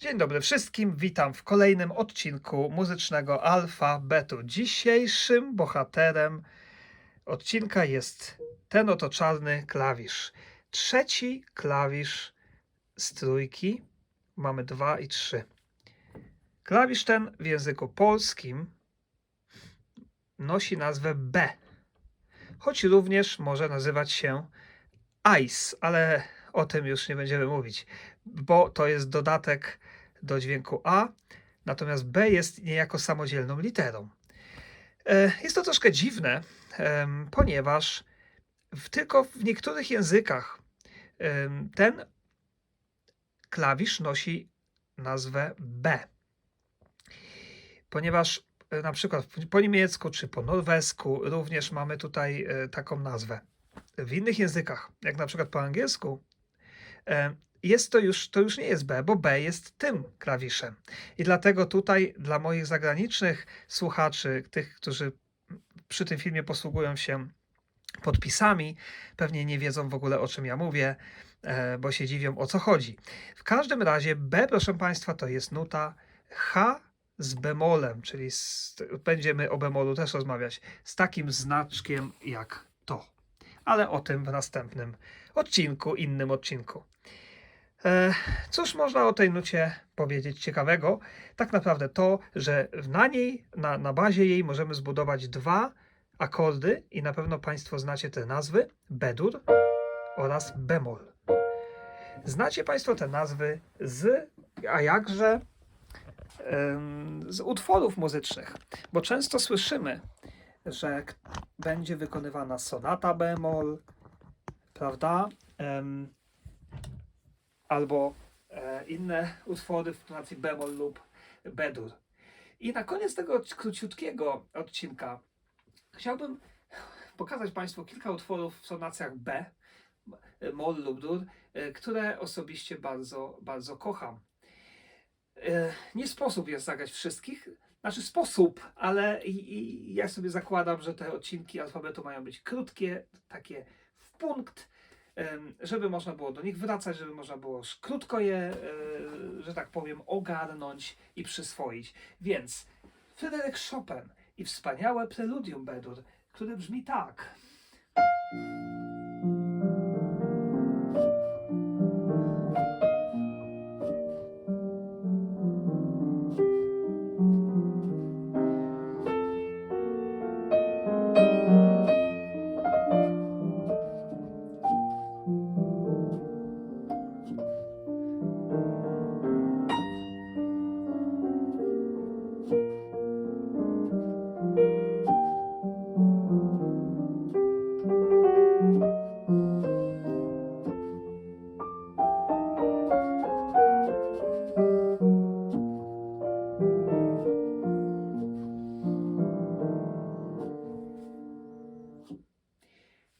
Dzień dobry wszystkim, witam w kolejnym odcinku muzycznego alfabetu. Dzisiejszym bohaterem odcinka jest ten oto czarny klawisz. Trzeci klawisz z trójki. Mamy 2 i 3. Klawisz ten w języku polskim nosi nazwę B, choć również może nazywać się ICE, ale o tym już nie będziemy mówić, bo to jest dodatek do dźwięku A, natomiast B jest niejako samodzielną literą. Jest to troszkę dziwne, ponieważ tylko w niektórych językach ten klawisz nosi nazwę B. Ponieważ na przykład po niemiecku czy po norwesku również mamy tutaj taką nazwę. W innych językach, jak na przykład po angielsku, to już nie jest B, bo B jest tym klawiszem. I dlatego tutaj dla moich zagranicznych słuchaczy, tych, którzy przy tym filmie posługują się podpisami, pewnie nie wiedzą w ogóle, o czym ja mówię, bo się dziwią, o co chodzi. W każdym razie B, proszę Państwa, to jest nuta H z bemolem, czyli będziemy o bemolu też rozmawiać, z takim znaczkiem jak to. Ale o tym w następnym odcinku, innym odcinku. Cóż można o tej nucie powiedzieć ciekawego? Tak naprawdę to, że na bazie jej możemy zbudować 2 akordy i na pewno Państwo znacie te nazwy, B-dur oraz bemol. Znacie Państwo te nazwy a jakże z utworów muzycznych, bo często słyszymy, że będzie wykonywana sonata bemol, prawda? Albo inne utwory w tonacji bemol lub B-dur. I na koniec tego króciutkiego odcinka chciałbym pokazać Państwu kilka utworów w tonacjach B, mol lub dur, które osobiście bardzo, bardzo kocham. Nie sposób jest zagrać wszystkich, znaczy sposób, ale ja sobie zakładam, że te odcinki alfabetu mają być krótkie, takie w punkt, żeby można było do nich wracać, żeby można było krótko je, że tak powiem, ogarnąć i przyswoić. Więc Fryderyk Chopin i wspaniałe preludium B-dur, które brzmi tak.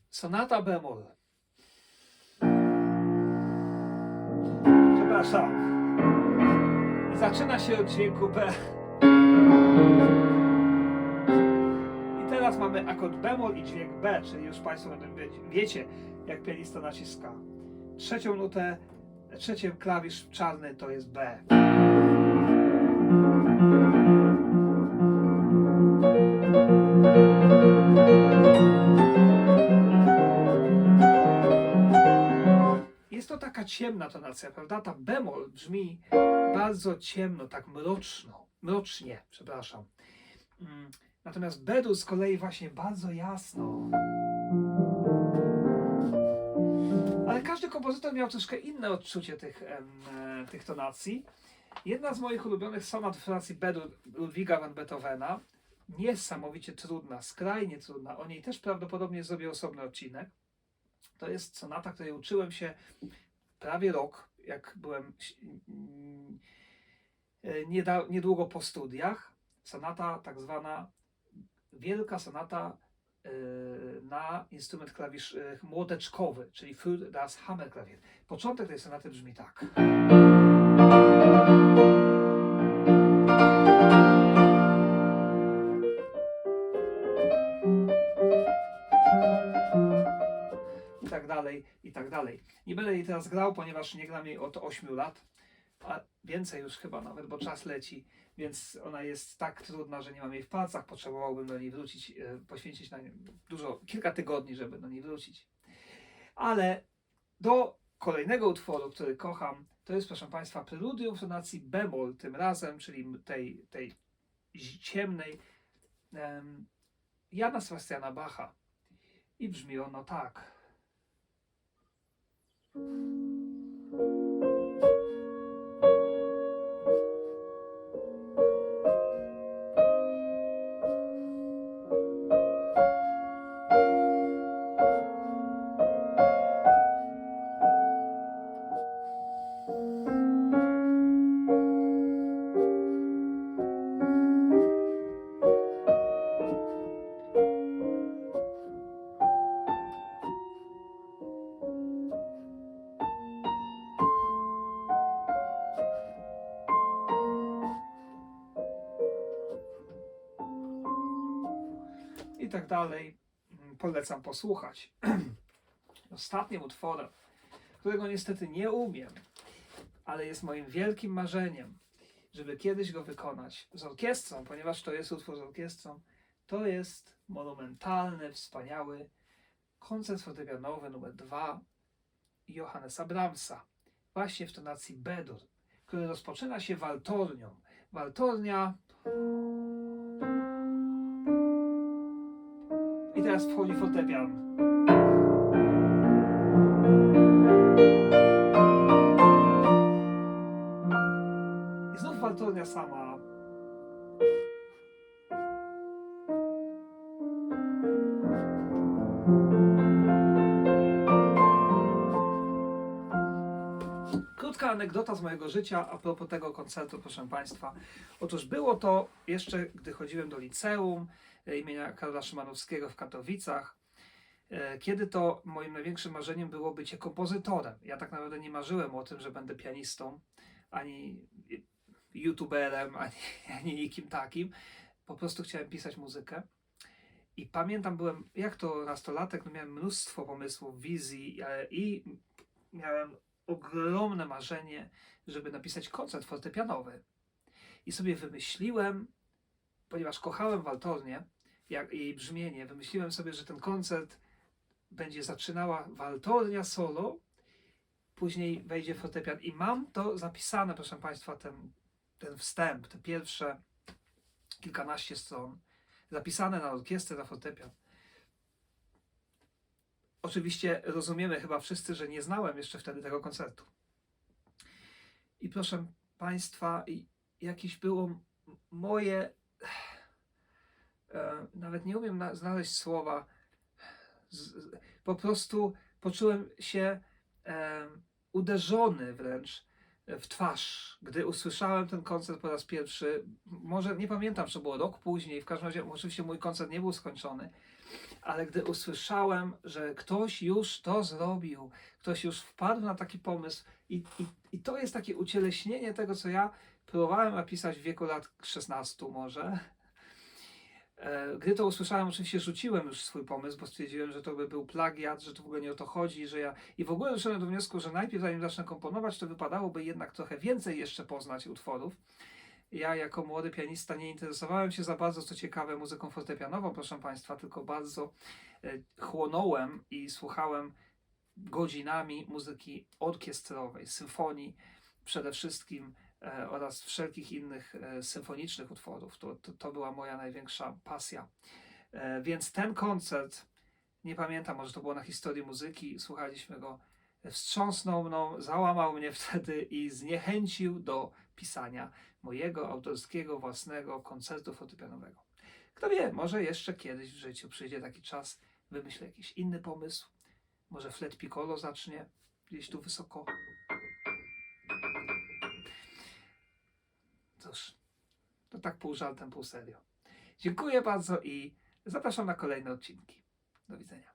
Sonata bemol. Przepraszam. Zaczyna się od dźwięku B. I teraz mamy akord bemol i dźwięk B, czyli już Państwo wiecie, jak pianista naciska. Trzecią nutę, trzeci klawisz czarny to jest B. Jest to taka ciemna tonacja, prawda? Ta bemol brzmi bardzo ciemno, tak mrocznie, przepraszam. Natomiast B-dur z kolei właśnie bardzo jasno. Ale każdy kompozytor miał troszkę inne odczucie tych tonacji. Jedna z moich ulubionych sonat w tonacji B-dur Ludwiga van Beethovena, niesamowicie trudna, skrajnie trudna, o niej też prawdopodobnie zrobię osobny odcinek. To jest sonata, której uczyłem się prawie rok, jak byłem niedługo po studiach. Sonata tak zwana wielka sonata na instrument klawisz młoteczkowy, czyli für das Hammerklavier. Początek tej sonaty brzmi tak. I tak dalej, i tak dalej. Nie będę jej teraz grał, ponieważ nie gram jej od 8 lat. a więcej już chyba nawet, bo czas leci, więc ona jest tak trudna, że nie mam jej w palcach, potrzebowałbym do niej wrócić, poświęcić na nią kilka tygodni, żeby do niej wrócić. Ale do kolejnego utworu, który kocham, to jest, proszę Państwa, preludium w tonacji bemol tym razem, czyli tej ciemnej, Jana Sebastiana Bacha. I brzmi ono tak. I tak dalej. Polecam posłuchać. Ostatnim utworem, którego niestety nie umiem, ale jest moim wielkim marzeniem, żeby kiedyś go wykonać z orkiestrą, ponieważ to jest utwór z orkiestrą, to jest monumentalny, wspaniały koncert fortepianowy nr 2 Johannesa Brahmsa, właśnie w tonacji B-dur, który rozpoczyna się waltornią. Waltornia. I teraz wchodzi fortepian. I znów waltornia sama. Krótka anegdota z mojego życia a propos tego koncertu, proszę Państwa. Otóż było to jeszcze, gdy chodziłem do liceum imienia Karola Szymanowskiego w Katowicach, kiedy to moim największym marzeniem było bycie kompozytorem. Ja tak naprawdę nie marzyłem o tym, że będę pianistą, ani youtuberem, ani nikim takim. Po prostu chciałem pisać muzykę. I pamiętam, byłem, jak to nastolatek, no miałem mnóstwo pomysłów, wizji i miałem ogromne marzenie, żeby napisać koncert fortepianowy. I sobie wymyśliłem, ponieważ kochałem waltornię, jej brzmienie, wymyśliłem sobie, że ten koncert będzie zaczynała waltornia solo, później wejdzie fortepian i mam to zapisane, proszę Państwa, ten wstęp, te pierwsze kilkanaście stron, zapisane na orkiestrę, na fortepian. Oczywiście rozumiemy chyba wszyscy, że nie znałem jeszcze wtedy tego koncertu. I proszę Państwa, jakieś było moje, nawet nie umiem znaleźć słowa, po prostu poczułem się uderzony wręcz w twarz, gdy usłyszałem ten koncert po raz pierwszy. Może nie pamiętam, czy było rok później, w każdym razie oczywiście mój koncert nie był skończony, ale gdy usłyszałem, że ktoś już to zrobił, ktoś już wpadł na taki pomysł i to jest takie ucieleśnienie tego, co ja próbowałem napisać w wieku lat 16 może. Gdy to usłyszałem, oczywiście rzuciłem już swój pomysł, bo stwierdziłem, że to by był plagiat, że to w ogóle nie o to chodzi, że ja... I w ogóle doszedłem do wniosku, że najpierw, zanim zacznę komponować, to wypadałoby jednak trochę więcej jeszcze poznać utworów. Ja jako młody pianista nie interesowałem się za bardzo, co ciekawe, muzyką fortepianową, proszę Państwa, tylko bardzo chłonąłem i słuchałem godzinami muzyki orkiestrowej, symfonii przede wszystkim, oraz wszelkich innych symfonicznych utworów. To była moja największa pasja. Więc ten koncert, nie pamiętam, może to było na Historii Muzyki, słuchaliśmy go, wstrząsnął mną, załamał mnie wtedy i zniechęcił do pisania mojego autorskiego, własnego koncertu fortepianowego. Kto wie, może jeszcze kiedyś w życiu przyjdzie taki czas, wymyślę jakiś inny pomysł, może flet piccolo zacznie gdzieś tu wysoko. Cóż, to tak pół żartem, pół serio. Dziękuję bardzo i zapraszam na kolejne odcinki. Do widzenia.